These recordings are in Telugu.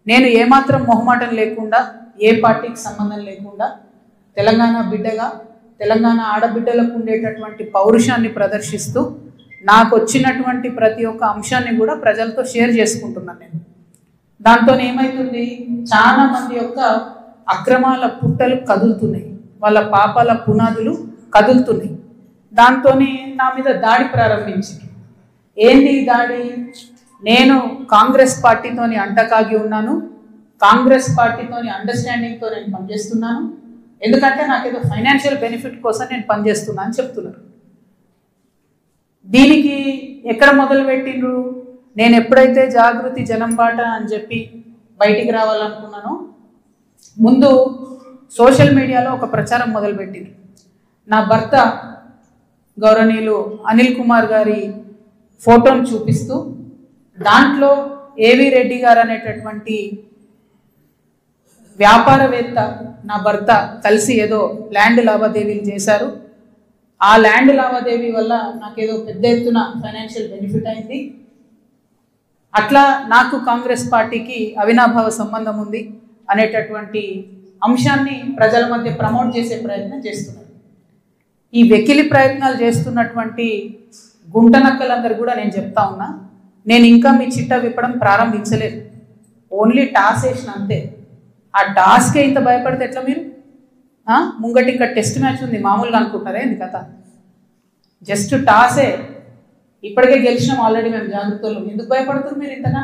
నేను ఏమాత్రం మొహమాటం లేకుండా, ఏ పార్టీకి సంబంధం లేకుండా తెలంగాణ బిడ్డగా, తెలంగాణ ఆడబిడ్డలకు ఉండేటటువంటి పౌరుషాన్ని ప్రదర్శిస్తూ నాకు వచ్చినటువంటి ప్రతి ఒక్క అంశాన్ని కూడా ప్రజలతో షేర్ చేసుకుంటున్నాను. నేను దాంతో ఏమవుతుంది, చాలా మంది యొక్క అక్రమాల పుట్టలు కదులుతున్నాయి, వాళ్ళ పాపాల పునాదులు కదులుతున్నాయి. దాంతో నా మీద దాడి ప్రారంభించింది. ఏంది దాడి? నేను కాంగ్రెస్ పార్టీతోని అంటకాగి ఉన్నాను, కాంగ్రెస్ పార్టీతోని అండర్స్టాండింగ్తో నేను పనిచేస్తున్నాను, ఎందుకంటే నాకేదో ఫైనాన్షియల్ బెనిఫిట్ కోసం నేను పనిచేస్తున్నా అని చెప్తున్నారు. దీనికి ఎక్కడ మొదలుపెట్టిండ్రు? నేను ఎప్పుడైతే జాగృతి జనం బాట అని చెప్పి బయటికి రావాలనుకున్నానో ముందు సోషల్ మీడియాలో ఒక ప్రచారం మొదలుపెట్టిండ్రు. నా భర్త గౌరవనీయులు అనిల్ కుమార్ గారి ఫోటోను చూపిస్తూ దాంట్లో ఏవి రెడ్డి గారు అనేటటువంటి వ్యాపారవేత్త నా భర్త కలిసి ఏదో ల్యాండ్ లావాదేవీలు చేశారు, ఆ ల్యాండ్ లావాదేవీ వల్ల నాకేదో పెద్ద ఎత్తున ఫైనాన్షియల్ బెనిఫిట్ అయింది, అట్లా నాకు కాంగ్రెస్ పార్టీకి అవినాభావ సంబంధం ఉంది అనేటటువంటి అంశాన్ని ప్రజల మధ్య ప్రమోట్ చేసే ప్రయత్నం చేస్తున్నారు. ఈ వెకిలి ప్రయత్నాలు చేస్తున్నటువంటి గుంటనక్కలందరూ కూడా నేను చెప్తా ఉన్నా, నేను ఇంకా మీ చిట్టా విప్పడం ప్రారంభించలేదు, ఓన్లీ టాస్ వేసిన అంతే. ఆ టాస్కే ఇంత భయపడితే ఎట్లా మీరు? ముంగటి ఇంకా టెస్ట్ మ్యాచ్ ఉంది, మామూలుగా అనుకుంటారా ఏంది కథ? జస్ట్ టాసే, ఇప్పటికే గెలిచినాం ఆల్రెడీ మేము జాగ్రత్తలు, ఎందుకు భయపడుతుంది మీరు ఇంతగా?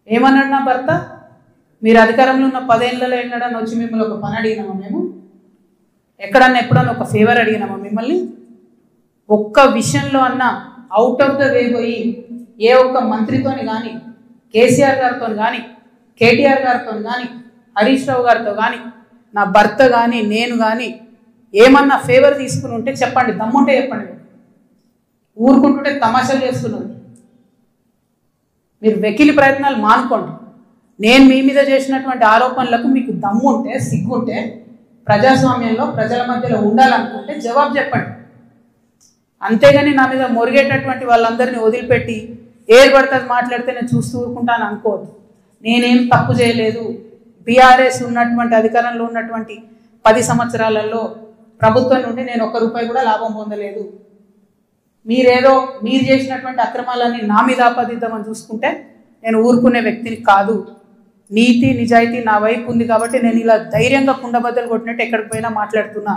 ఏమన్నాడు నా భర్త? మీరు అధికారంలో ఉన్న 10 ఏళ్లలో ఎన్నడన్నా వచ్చి మిమ్మల్ని ఒక పని అడిగినామా మేము? ఎక్కడన్నా ఎప్పుడన్నా ఒక ఫేవర్ అడిగినామా మిమ్మల్ని? ఒక్క విషయంలో అన్నా అవుట్ ఆఫ్ ద వే పోయి ఏ ఒక్క మంత్రితోని కానీ, కేసీఆర్ గారితో కానీ, కేటీఆర్ గారితో కానీ, హరీష్ రావు గారితో కానీ, నా భర్త కానీ, నేను కానీ ఏమన్నా ఫేవర్ తీసుకుని ఉంటే చెప్పండి, దమ్ముంటే చెప్పండి. ఊరుకుంటుంటే తమాషాలు చేస్తున్నారు. మీరు వెకిలి ప్రయత్నాలు మానుకోండి. నేను మీ మీద చేసినటువంటి ఆరోపణలకు మీకు దమ్ముంటే, సిగ్గుంటే, ప్రజాస్వామ్యంలో ప్రజల మధ్యలో ఉండాలనుకుంటే జవాబు చెప్పండి. అంతేగాని నా మీద మొరిగేటటువంటి వాళ్ళందరినీ వదిలిపెట్టి ఏది పడుతుంది మాట్లాడితే నేను చూస్తూ ఊరుకుంటాను అనుకోవద్దు. నేనేం తప్పు చేయలేదు. బీఆర్ఎస్ ఉన్నటువంటి అధికారంలో ఉన్నటువంటి 10 సంవత్సరాలలో ప్రభుత్వం నుండి నేను ₹1 కూడా లాభం పొందలేదు. మీరు చేసినటువంటి అక్రమాలన్నీ నా మీద ఆపాదిద్దామని చూసుకుంటే నేను ఊరుకునే వ్యక్తిని కాదు. నీతి నిజాయితీ నా వైపు ఉంది కాబట్టి నేను ఇలా ధైర్యంగా కుండబద్దలు కొట్టినట్టు ఎక్కడికి పోయినా మాట్లాడుతున్నా.